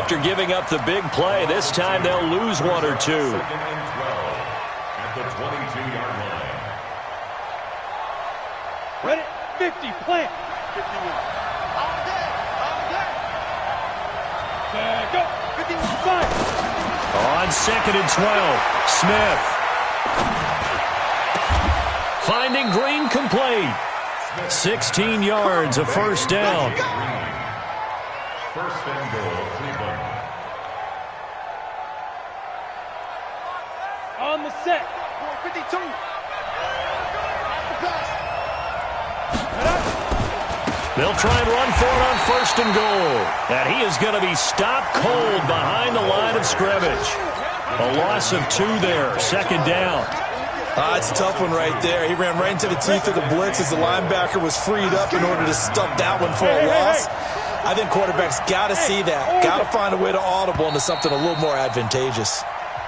after giving up the big play. This time they'll lose one or two. Second and 12 at the 22-yard line. Ready? 50, plant. 51. All day. Go. 55. On second and 12, Smith. Finding Green complete. 16 yards, a first down. First and goal, Cleveland. On the set. 52. They'll try and run for it on first and goal. And he is going to be stopped cold behind the line of scrimmage. A loss of 2 there, second down. It's a tough one right there. He ran right into the teeth of the blitz as the linebacker was freed up in order to stop that one for a loss. I think quarterbacks got to see that. Got to find a way to audible into something a little more advantageous.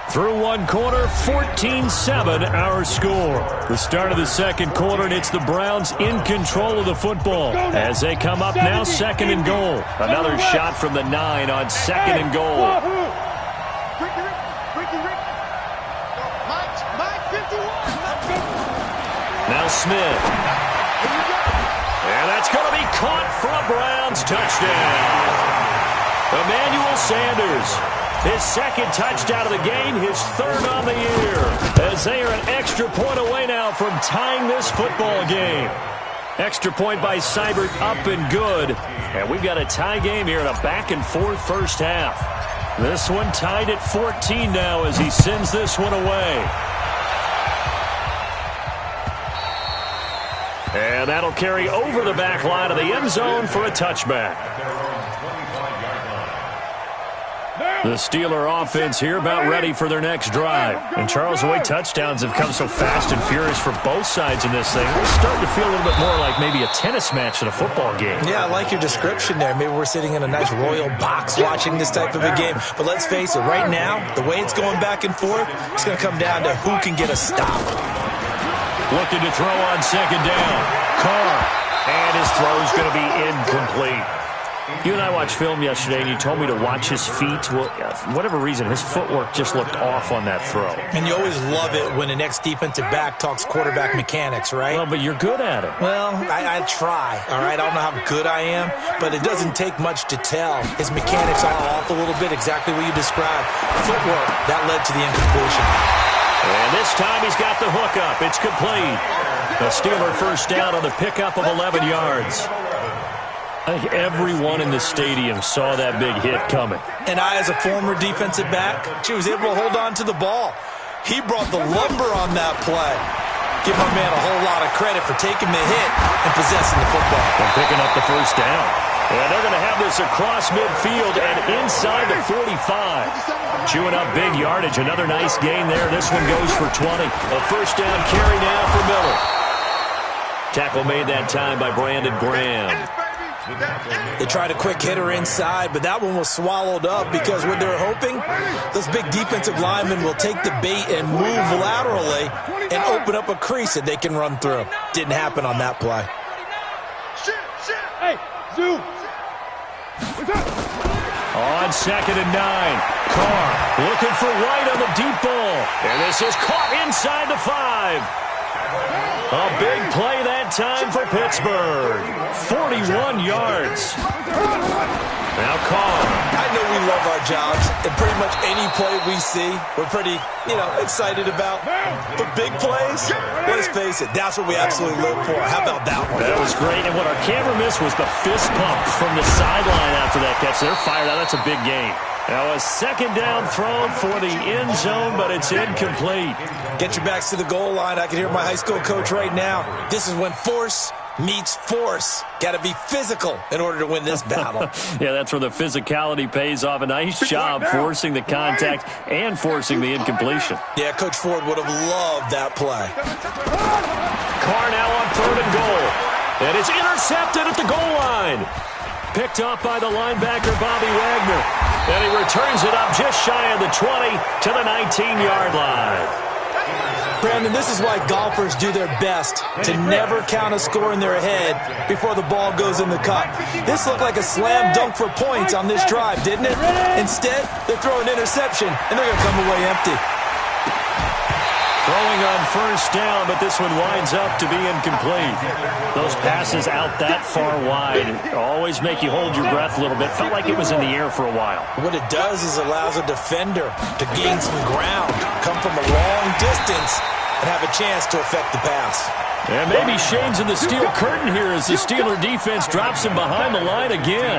Through one quarter, 14-7 our score. The start of the second quarter, and it's the Browns in control of the football. As they come up now, second and goal. Another shot from the 9 on second and goal. Now Smith. And that's going to be caught for a Browns touchdown. Emmanuel Sanders. His second touchdown of the game, his third on the year. As they are an extra point away now from tying this football game. Extra point by Seibert, up and good. And we've got a tie game here in a back-and-forth first half. This one tied at 14 now as he sends this one away. And that'll carry over the back line of the end zone for a touchback. The Steeler offense here about ready for their next drive. And Charles, the way touchdowns have come so fast and furious for both sides in this thing, it's starting to feel a little bit more like maybe a tennis match in a football game. Yeah, I like your description there. Maybe we're sitting in a nice royal box watching this type of a game. But let's face it, right now, the way it's going back and forth, it's going to come down to who can get a stop. Looking to throw on second down. Carr. And his throw is going to be incomplete. You and I watched film yesterday, and you told me to watch his feet. Well, for whatever reason, his footwork just looked off on that throw. And you always love it when the next defensive back talks quarterback mechanics, right? Well, but you're good at it. Well, I try, all right? I don't know how good I am, but it doesn't take much to tell. His mechanics are off a little bit, exactly what you described. Footwork, that led to the incompletion. And this time he's got the hook up. It's complete. The Steeler first down on the pickup of 11 yards. I think everyone in the stadium saw that big hit coming. And I, as a former defensive back, she was able to hold on to the ball. He brought the lumber on that play. Give my man a whole lot of credit for taking the hit and possessing the football. And picking up the first down. And they're going to have this across midfield and inside the 45. Chewing up big yardage. Another nice gain there. This one goes for 20. A first down carry now for Miller. Tackle made that time by Brandon Graham. They tried a quick hitter inside, but that one was swallowed up because what they're hoping, those big defensive linemen will take the bait and move laterally and open up a crease that they can run through. Didn't happen on that play. Hey, zoom. On second and 9, Carr looking for White on the deep ball. And this is caught inside the 5. A big play that time for Pittsburgh. 41 yards. Now Carr. I know we love our jobs, and pretty much any play we see, we're pretty, excited about. But big plays, let's face it, that's what we absolutely live for. How about that one? That was great, and what our camera missed was the fist pump from the sideline after that catch. They're fired out. That's a big game. Now a second down throw for the end zone, but it's incomplete. Get your backs to the goal line. I can hear my high school coach right now. This is when force meets force. Got to be physical in order to win this battle. Yeah, that's where the physicality pays off. A nice job forcing the contact and forcing the incompletion. Yeah, Coach Ford would have loved that play. Carr now on third and goal. And it's intercepted at the goal line. Picked off by the linebacker, Bobby Wagner. And he returns it up just shy of the 20 to the 19-yard line. Brandon, this is why golfers do their best to never count a score in their head before the ball goes in the cup. This looked like a slam dunk for points on this drive, didn't it? Instead, they throw an interception, and they're going to come away empty. Throwing on first down, but this one winds up to be incomplete. Those passes out that far wide always make you hold your breath a little bit. Felt like it was in the air for a while. What it does is allows a defender to gain some ground, come from a long distance, and have a chance to affect the pass. And maybe Shane's in the steel curtain here as the Steeler defense drops him behind the line again.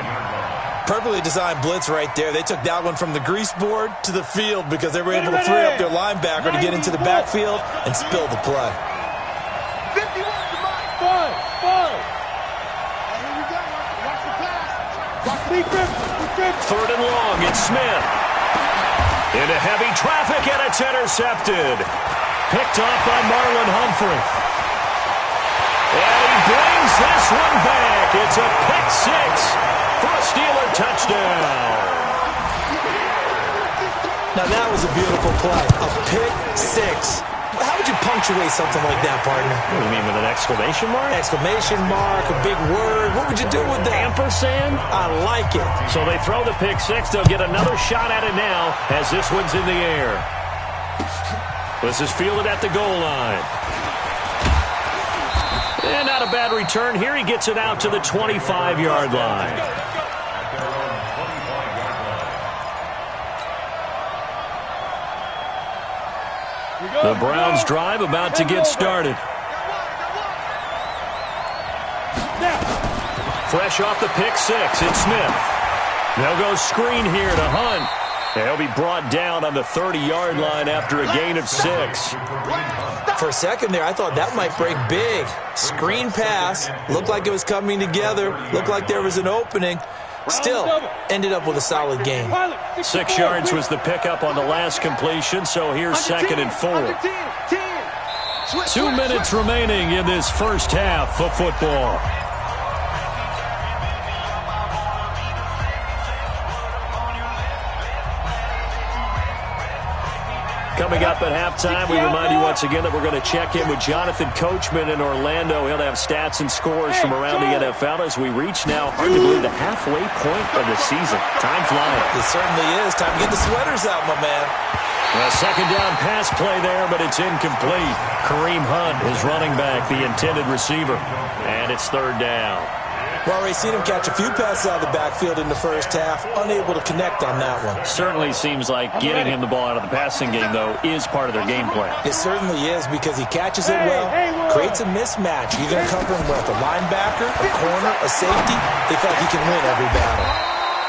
Perfectly designed blitz right there. They took that one from the grease board to the field because they were able to free up their linebacker to get into the backfield and spill the play. 51 to Mike. 5. Here we go. Watch the pass. Third and long, it's Smith. Into heavy traffic, and it's intercepted. Picked off by Marlon Humphrey. And he brings this one back. It's a pick six for a Steeler touchdown. Now that was a beautiful play. A pick six. How would you punctuate something like that, partner? What do you mean, with an exclamation mark? Exclamation mark, a big word. What would you do with that? Ampersand? I like it. So they throw the pick six. They'll get another shot at it now as this one's in the air. This is fielded at the goal line. And not a bad return here. He gets it out to the 25-yard line. The Browns drive about to get started. Fresh off the pick six, it's Smith. They'll go screen here to Hunt. And he'll be brought down on the 30-yard line after a gain of 6. For a second there, I thought that might break big. Screen pass. Looked like it was coming together. Looked like there was an opening. Still, ended up with a solid gain. 6 yards was the pickup on the last completion, so here's 2nd and 4. 2 minutes remaining in this first half of football. Coming up at halftime, we remind you once again that we're going to check in with Jonathan Coachman in Orlando. He'll have stats and scores from around the NFL as we reach now, hard to believe, the halfway point of the season. Time flying. It certainly is. Time to get the sweaters out, my man. A second down pass play there, but it's incomplete. Kareem Hunt is running back, the intended receiver. And it's 3rd down. Well, we've seen him catch a few passes out of the backfield in the first half, unable to connect on that one. Certainly seems like getting him the ball out of the passing game, though, is part of their game plan. It certainly is because he catches it well, creates a mismatch. You're going to cover him with a linebacker, a corner, a safety. They feel like he can win every battle.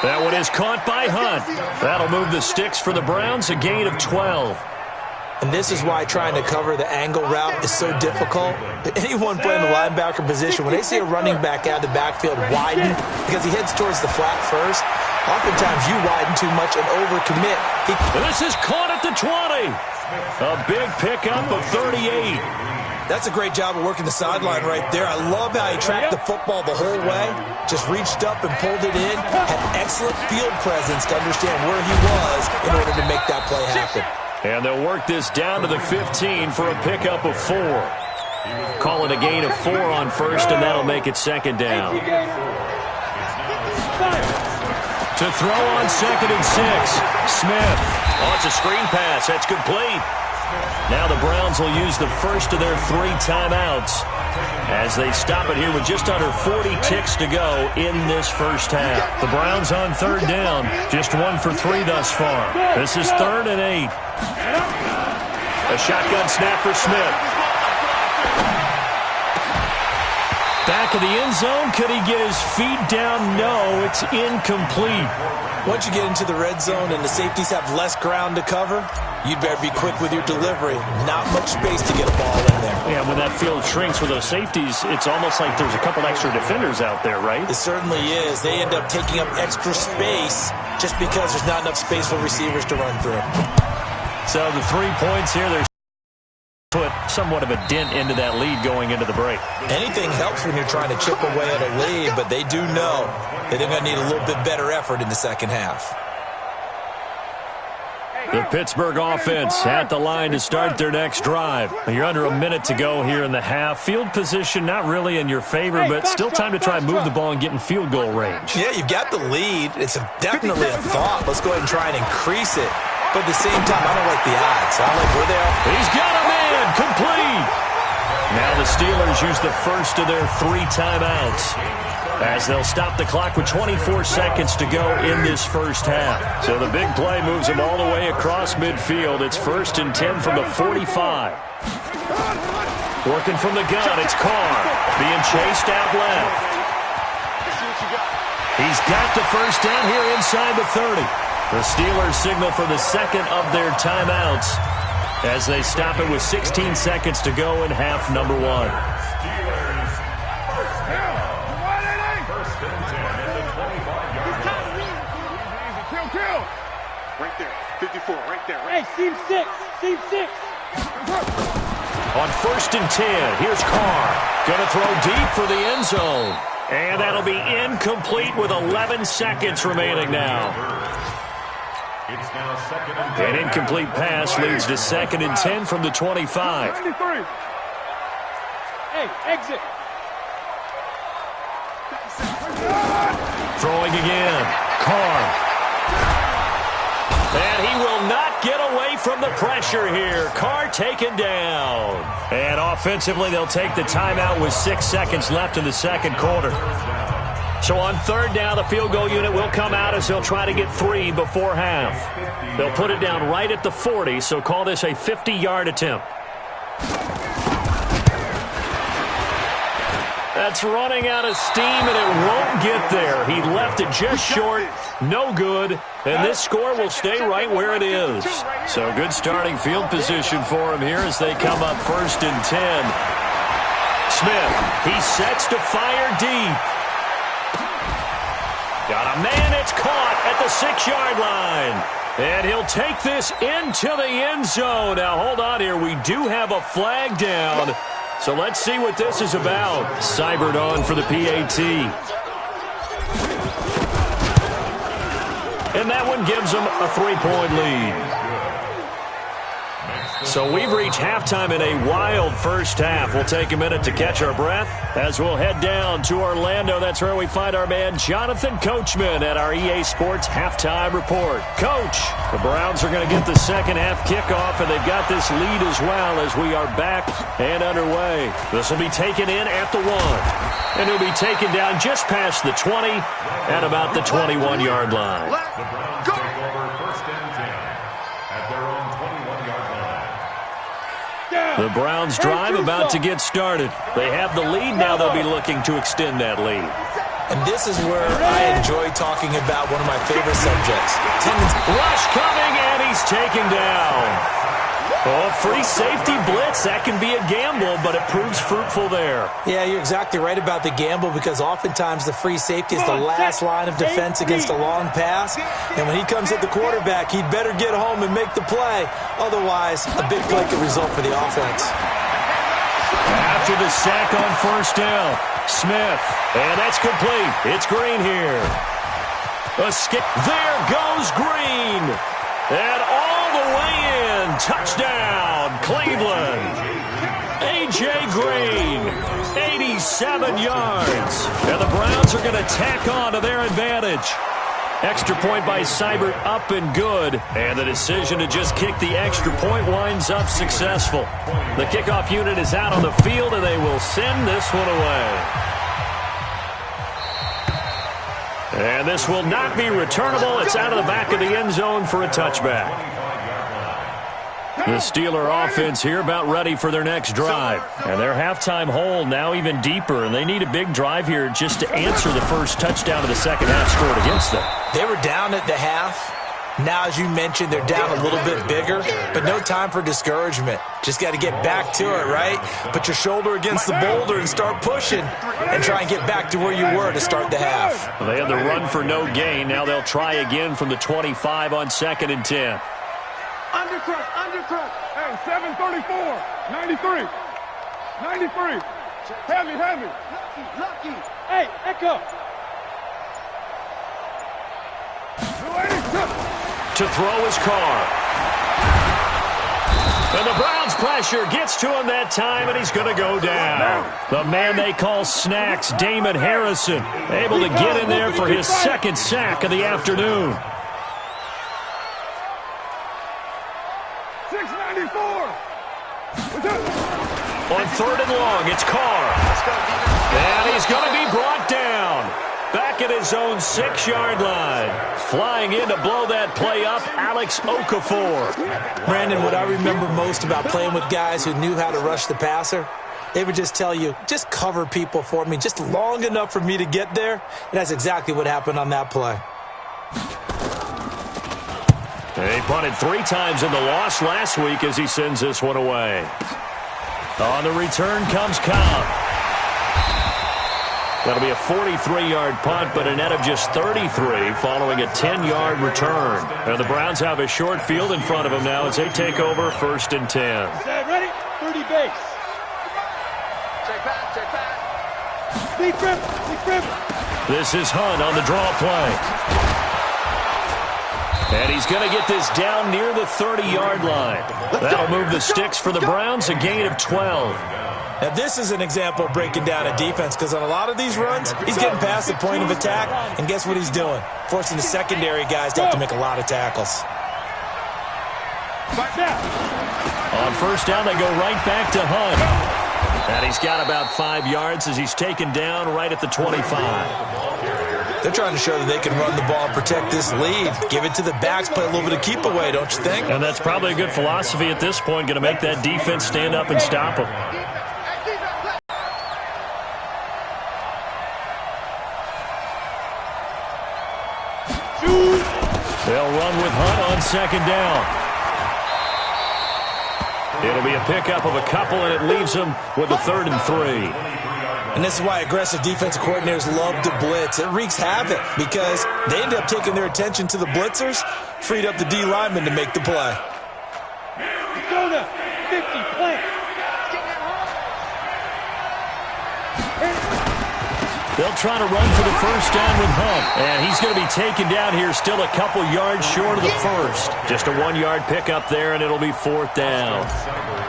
That one is caught by Hunt. That'll move the sticks for the Browns, a gain of 12. And this is why trying to cover the angle route is so difficult. Anyone playing the linebacker position, when they see a running back out of the backfield widen, because he heads towards the flat first, oftentimes you widen too much and overcommit. This is caught at the 20. A big pickup of 38. That's a great job of working the sideline right there. I love how he tracked the football the whole way, just reached up and pulled it in, had excellent field presence to understand where he was in order to make that play happen. And they'll work this down to the 15 for a pickup of 4. Call it a gain of 4 on first, and that'll make it 2nd down. To throw on 2nd and 6, Smith. Oh, it's a screen pass. That's complete. Now the Browns will use the first of their 3 timeouts as they stop it here with just under 40 ticks to go in this first half. The Browns on 3rd down, just 1 for 3 thus far. This is 3rd and 8. A shotgun snap for Smith. Back of the end zone. Could he get his feet down? No, it's incomplete. Once you get into the red zone and the safeties have less ground to cover, you'd better be quick with your delivery. Not much space to get a ball in there. Yeah, when that field shrinks with those safeties, it's almost like there's a couple extra defenders out there, right? It certainly is. They end up taking up extra space just because there's not enough space for receivers to run through. So the 3 points here, they're put somewhat of a dent into that lead going into the break. Anything helps when you're trying to chip away at a lead, but they do know that they're going to need a little bit better effort in the second half. The Pittsburgh offense at the line to start their next drive. You're under a minute to go here in the half. Field position not really in your favor, but still time to try and move the ball and get in field goal range. Yeah, you've got the lead. It's definitely a thought. Let's go ahead and try and increase it. But at the same time, I don't like the odds. I like where they are. He's got a man. Complete. Now the Steelers use the first of their 3 timeouts, as they'll stop the clock with 24 seconds to go in this first half. So the big play moves them all the way across midfield. It's 1st and 10 from the 45. Working from the gun, it's Carr being chased out left. He's got the first down here inside the 30. The Steelers signal for the second of their timeouts as they stop it with 16 seconds to go in half number 1. Right there, 54, right there. Hey, seam 6, seam 6. On 1st and 10, here's Carr. Going to throw deep for the end zone. And that'll be incomplete with 11 seconds remaining now. An incomplete pass leads to 2nd and 10 from the 25. Hey, exit. Throwing again. Carr. And he will not get away from the pressure here. Carr taken down. And offensively, they'll take the timeout with 6 seconds left in the second quarter. So on 3rd down, the field goal unit will come out as they'll try to get 3 before half. They'll put it down right at the 40, so call this a 50-yard attempt. That's running out of steam, and it won't get there. He left it just short. No good. And this score will stay right where it is. So good starting field position for him here as they come up 1st and 10. Smith, he sets to fire deep. Got a man, it's caught at the 6-yard line. And he'll take this into the end zone. Now, hold on here. We do have a flag down. So let's see what this is about. Seibert on for the PAT. And that one gives them a 3-point lead. So we've reached halftime in a wild first half. We'll take a minute to catch our breath as we'll head down to Orlando. That's where we find our man Jonathan Coachman at our EA Sports Halftime Report. Coach, the Browns are going to get the second half kickoff, and they've got this lead as well as we are back and underway. This will be taken in at the 1, and it'll be taken down just past the 20 at about the 21-yard line. The Browns take over 1st and 10 at their own 21-yard line. The Browns drive about to get started. They have the lead. Now they'll be looking to extend that lead. And this is where I enjoy talking about one of my favorite subjects. Rush coming, and he's taken down. Oh, free safety blitz. That can be a gamble, but it proves fruitful there. Yeah, you're exactly right about the gamble, because oftentimes the free safety is the last line of defense against a long pass. And when he comes at the quarterback, he'd better get home and make the play. Otherwise, a big play could result for the offense. After the sack on 1st down, Smith. And that's complete. It's Green here. A skip. There goes Green. And all the way in. Touchdown, Cleveland. A.J. Green, 87 yards. And the Browns are going to tack on to their advantage. Extra point by Seibert, up and good. And the decision to just kick the extra point winds up successful. The kickoff unit is out on the field, and they will send this one away. And this will not be returnable. It's out of the back of the end zone for a touchback. The Steeler offense here about ready for their next drive. And their halftime hole now even deeper, and they need a big drive here just to answer the first touchdown of the second half scored against them. They were down at the half. Now, as you mentioned, they're down a little bit bigger, but no time for discouragement. Just got to get back to it, right? Put your shoulder against the boulder and start pushing and try and get back to where you were to start the half. Well, they had the run for no gain. Now they'll try again from the 25 on 2nd and 10. Undercut, undercut. Hey, 734, 93, 93. Heavy. Lucky. Hey, Echo. To throw his Carr. And the Browns' pressure gets to him that time, and he's going to go down. The man they call Snacks, Damon Harrison, able to get in there for his second sack of the afternoon. 694. On 3rd and long, it's Carr. And he's going to be brought down. Back at his own 6-yard line. Flying in to blow that play up, Alex Okafor. Brandon, what I remember most about playing with guys who knew how to rush the passer, they would just tell you, just cover people for me, just long enough for me to get there. And that's exactly what happened on that play. He punted 3 times in the loss last week as he sends this one away. On the return comes Cobb. That'll be a 43-yard punt, but a net of just 33 following a 10-yard return. And the Browns have a short field in front of them now as they take over 1st and 10. Ready? 30 base. Check back. Deep rip. This is Hunt on the draw play. And he's going to get this down near the 30-yard line. That'll move the sticks for the Browns, a gain of 12. Now, this is an example of breaking down a defense because on a lot of these runs, he's getting past the point of attack, and guess what he's doing? Forcing the secondary guys to have to make a lot of tackles. On 1st down, they go right back to Hunt. And he's got about 5 yards as he's taken down right at the 25. They're trying to show that they can run the ball and protect this lead. Give it to the backs, play a little bit of keep away, don't you think? And that's probably a good philosophy at this point, going to make that defense stand up and stop them. They'll run with Hunt on 2nd down. It'll be a pickup of a couple, and it leaves them with a 3rd and 3. And this is why aggressive defensive coordinators love to blitz. It wreaks havoc because they end up taking their attention to the blitzers, freed up the D lineman to make the play. Jonah, 50, play. They'll try to run for the 1st down with Hunt. And he's going to be taken down here still a couple yards short of the 1st. Just a 1-yard pickup there, and it'll be 4th down.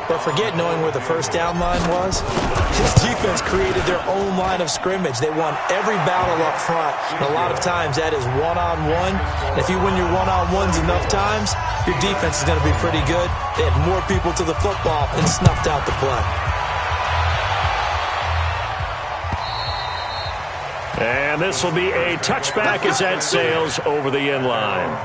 But forget knowing where the 1st down line was. This defense created their own line of scrimmage. They won every battle up front. And a lot of times that is one-on-one. And if you win your one-on-ones enough times, your defense is going to be pretty good. They had more people to the football and snuffed out the play. And this will be a touchback as that sails over the end line.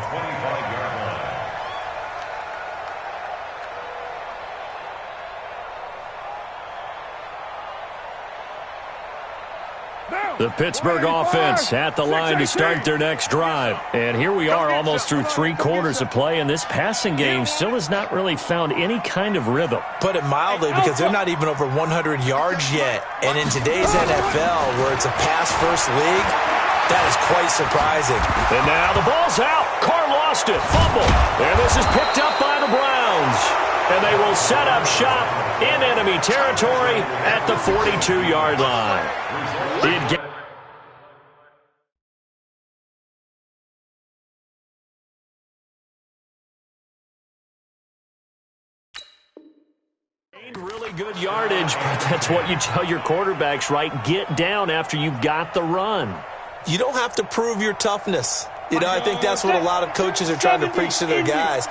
The Pittsburgh offense at the line to start their next drive. And here we are almost through 3 quarters of play, and this passing game still has not really found any kind of rhythm. Put it mildly, because they're not even over 100 yards yet. And in today's NFL, where it's a pass-first league, that is quite surprising. And now the ball's out. Carr lost it. Fumble. And this is picked up by the Browns. And they will set up shop in enemy territory at the 42-yard line. Really good yardage, but that's what you tell your quarterbacks, right? Get down after you've got the run. You don't have to prove your toughness. I think that's what a lot of coaches are trying to preach to their guys.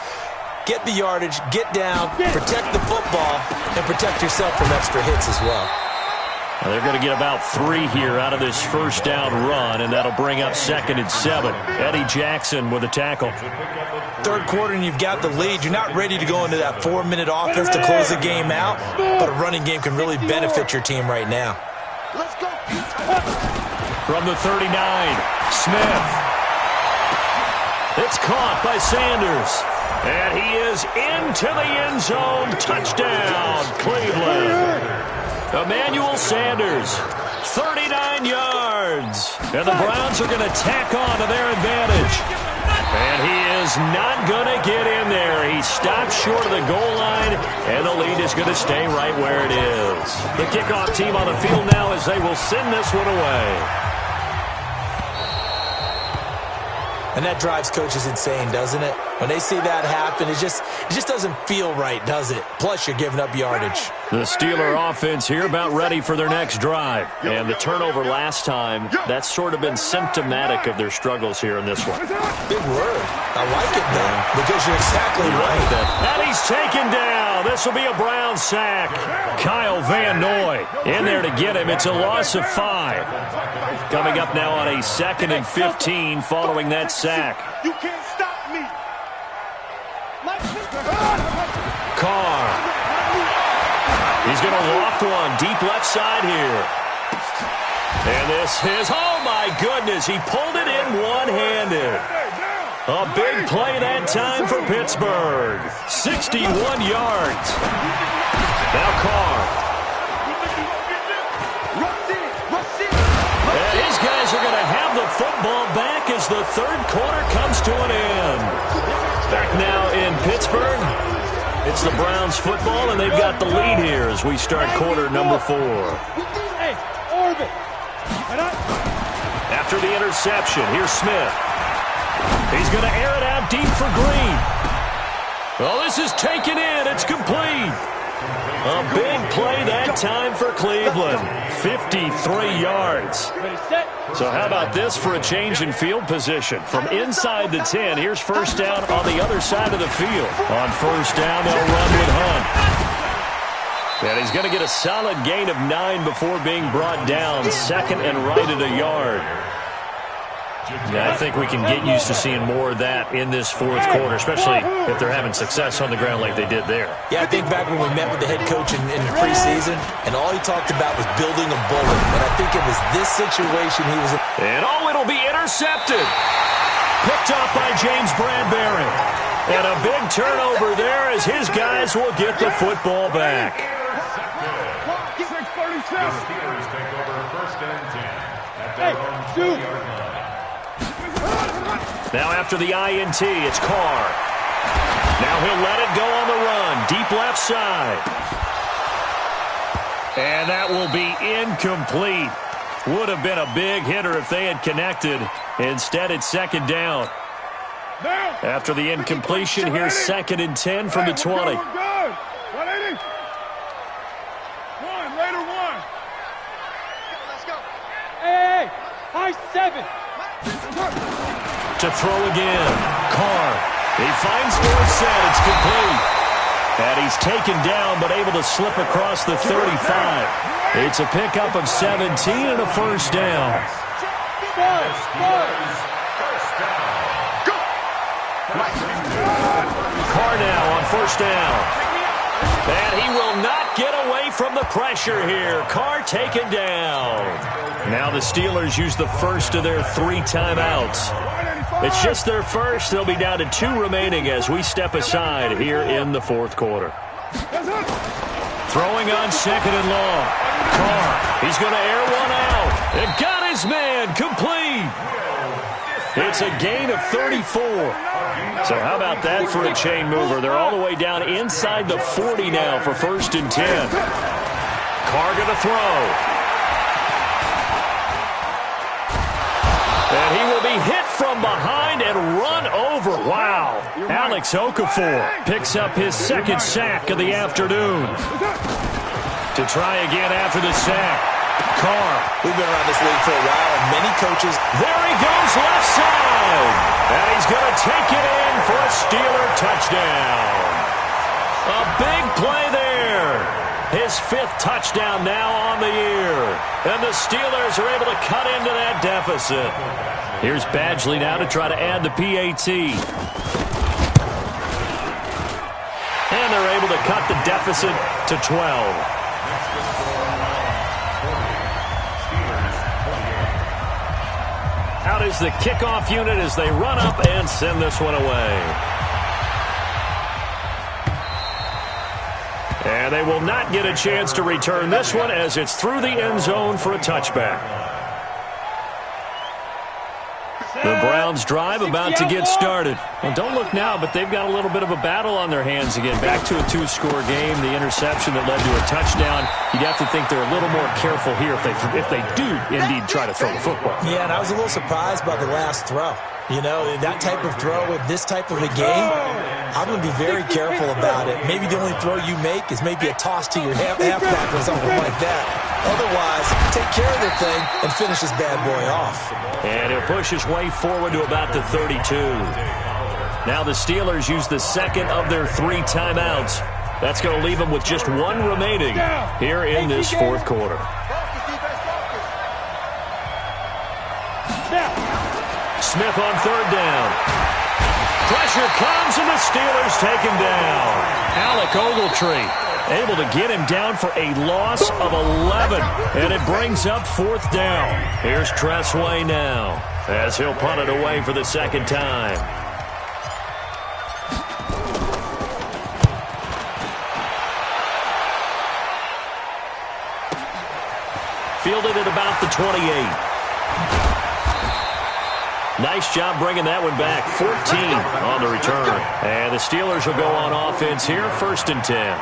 Get the yardage, get down, protect the football, and protect yourself from extra hits as well. Now they're going to get about 3 here out of this 1st down run, and that'll bring up 2nd and 7. Eddie Jackson with a tackle. 3rd quarter and you've got the lead. You're not ready to go into that 4-minute offense to close the game out, but a running game can really benefit your team right now. Let's go. From the 39, Smith. It's caught by Sanders. And he is into the end zone. Touchdown, Cleveland. Emmanuel Sanders, 39 yards. And the Browns are going to tack on to their advantage. And he is not going to get in there. He stops short of the goal line, and the lead is going to stay right where it is. The kickoff team on the field now as they will send this one away. And that drives coaches insane, doesn't it? When they see that happen, it just doesn't feel right, does it? Plus, you're giving up yardage. The Steeler offense here about ready for their next drive. And the turnover last time, that's sort of been symptomatic of their struggles here in this one. Big word. I like it, though, because you're exactly right. And he's taken down. This will be a Brown sack. Kyle Van Noy in there to get him. It's a loss of 5. Coming up now on a 2nd and 15 following that sack. You can't stop me. Carr. He's going to loft one deep left side here. And this is, oh my goodness, he pulled it in one-handed. A big play that time for Pittsburgh. 61 yards. Now Carr. And these guys are going to have the football back as the third quarter comes to an end. Back now in Pittsburgh. It's the Browns football, and they've got the lead here as we start quarter number 4. Hey, orbit. After the interception, here's Smith. He's going to air it out deep for Green. Oh, this is taken in. It's complete. A big play that time for Cleveland. 53 yards. So how about this for a change in field position? From inside the 10, here's first down on the other side of the field. On first down, they'll run with Hunt. And he's going to get a solid gain of 9 before being brought down. 2nd and right at a yard. Yeah, I think we can get used to seeing more of that in this fourth quarter, especially if they're having success on the ground like they did there. Yeah, I think back when we met with the head coach in the preseason, and all he talked about was building a bullet. And I think it was this situation he was in. And it'll be intercepted. Picked up by James Bradbury. And a big turnover there as his guys will get the football back. 6:37. Steelers take over 1st and 10 at their own 20-yard line. Now after the INT, it's Carr. Now he'll let it go on the run. Deep left side. And that will be incomplete. Would have been a big hitter if they had connected. Instead, it's 2nd down. After the incompletion, here's 2nd and 10 from the 20. We're good. 180. Raider 1. Let's go. Hey, high 7. To throw again. Carr. He finds Dorsett. It's complete. And he's taken down but able to slip across the 35. It's a pickup of 17 and a first down. Carr now on first down. And he will not get away from the pressure here. Carr taken down. Now the Steelers use the first of their 3 timeouts. It's just their first. They'll be down to 2 remaining as we step aside here in the fourth quarter. Throwing on 2nd and long. Carr, he's going to air one out. And got his man complete. It's a gain of 34. So how about that for a chain mover? They're all the way down inside the 40 now for 1st and 10. Carr going to throw. And he will be hit from behind and run over. Wow. Alex Okafor picks up his 2nd sack of the afternoon. To try again after the sack. Carr. We've been around this league for a while, and many coaches. There he goes left side. And he's going to take it in for a Steeler touchdown. A big play there. His 5th touchdown now on the year. And the Steelers are able to cut into that deficit. Here's Badgley now to try to add the PAT. And they're able to cut the deficit to 12. Out is the kickoff unit as they run up and send this one away. And they will not get a chance to return this one as it's through the end zone for a touchback. The Browns drive about to get started. Well, don't look now, but they've got a little bit of a battle on their hands again. Back to a 2-score game. The interception that led to a touchdown. You'd have to think they're a little more careful here if they do indeed try to throw the football. Yeah, and I was a little surprised by the last throw. You know, that type of throw with this type of a game, I'm going to be very careful about it. Maybe the only throw you make is maybe a toss to your halfback or something like that. Otherwise, take care of the thing and finish this bad boy off. And he'll push his way forward to about the 32. Now the Steelers use the second of their 3 timeouts. That's going to leave them with just 1 remaining here in this fourth quarter. Smith on 3rd down. Pressure comes, and the Steelers take him down. Alec Ogletree able to get him down for a loss of 11, and it brings up 4th down. Here's Tressway now as he'll punt it away for the 2nd time. Fielded at about the 28. Nice job bringing that one back. 14 on the return. And the Steelers will go on offense here, 1st and 10.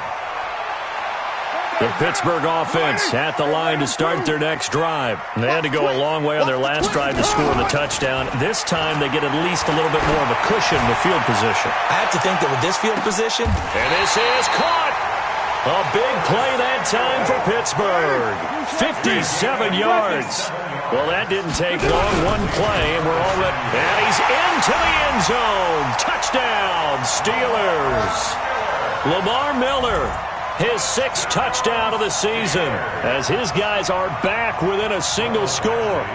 The Pittsburgh offense at the line to start their next drive. They had to go a long way on their last drive to score the touchdown. This time they get at least a little bit more of a cushion in the field position. I have to think that with this field position. And this is caught. A big play that time for Pittsburgh. 57 yards. Well, that didn't take long. 1 play, and we're already... And he's into the end zone. Touchdown, Steelers. Lamar Miller, his 6th touchdown of the season, as his guys are back within a single score.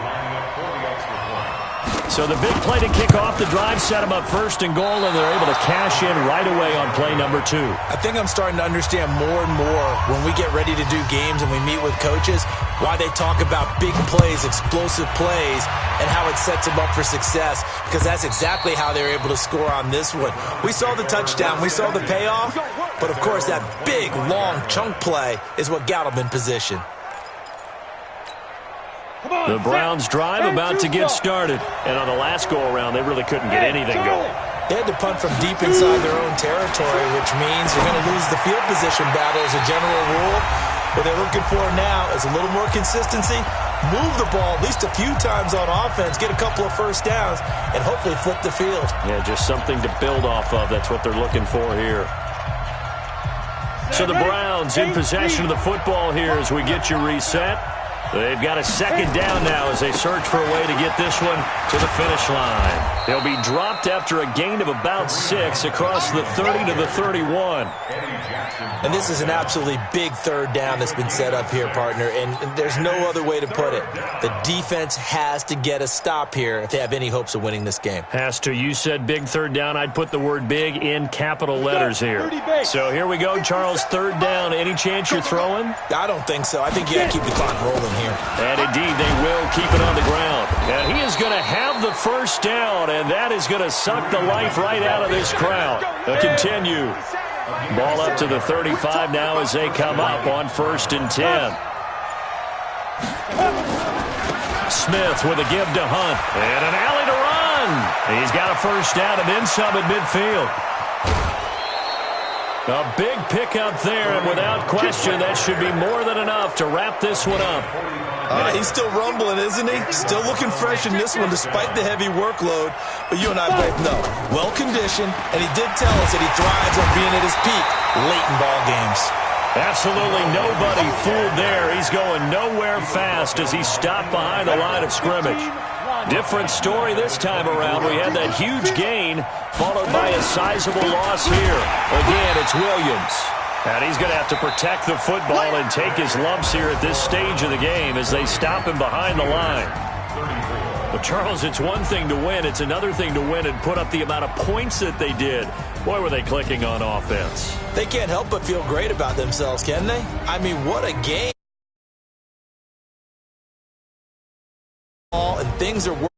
So the big play to kick off the drive set them up 1st and goal, and they're able to cash in right away on play number 2. I think I'm starting to understand more and more when we get ready to do games and we meet with coaches why they talk about big plays, explosive plays, and how it sets them up for success, because that's exactly how they're able to score on this one. We saw the touchdown. We saw the payoff. But, of course, that big, long chunk play is what got them in position. The Browns drive about to get started. And on the last go-around, they really couldn't get anything going. They had to punt from deep inside their own territory, which means you're going to lose the field position battle as a general rule. What they're looking for now is a little more consistency, move the ball at least a few times on offense, get a couple of 1st downs, and hopefully flip the field. Yeah, just something to build off of. That's what they're looking for here. So the Browns in possession of the football here as we get you reset. They've got a 2nd down now as they search for a way to get this one to the finish line. They'll be dropped after a gain of about 6 across the 30 to the 31. And this is an absolutely big 3rd down that's been set up here, partner, and there's no other way to put it. The defense has to get a stop here if they have any hopes of winning this game. Has to. You said big 3rd down. I'd put the word big in capital letters here. So here we go, Charles, 3rd down. Any chance you're throwing? I don't think so. I think you got to keep the clock rolling here. And indeed, they will keep it on the ground. And he is going to have the 1st down, and that is going to suck the life right out of this crowd. They'll continue. Ball up to the 35 now as they come up on 1st and 10. Smith with a give to Hunt. And an alley to run. He's got a 1st down and then some at midfield. A big pickup there, and without question, that should be more than enough to wrap this one up. He's still rumbling, isn't he? Still looking fresh in this one despite the heavy workload. But you and I both know, well-conditioned, and he did tell us that he thrives on being at his peak late in ball games. Absolutely nobody fooled there. He's going nowhere fast as he stopped behind the line of scrimmage. Different story this time around. We had that huge gain followed by a sizable loss here. Again, it's Williams. And he's going to have to protect the football and take his lumps here at this stage of the game as they stop him behind the line. But, Charles, it's one thing to win. It's another thing to win and put up the amount of points that they did. Boy, were they clicking on offense. They can't help but feel great about themselves, can they? I mean, what a game. And things are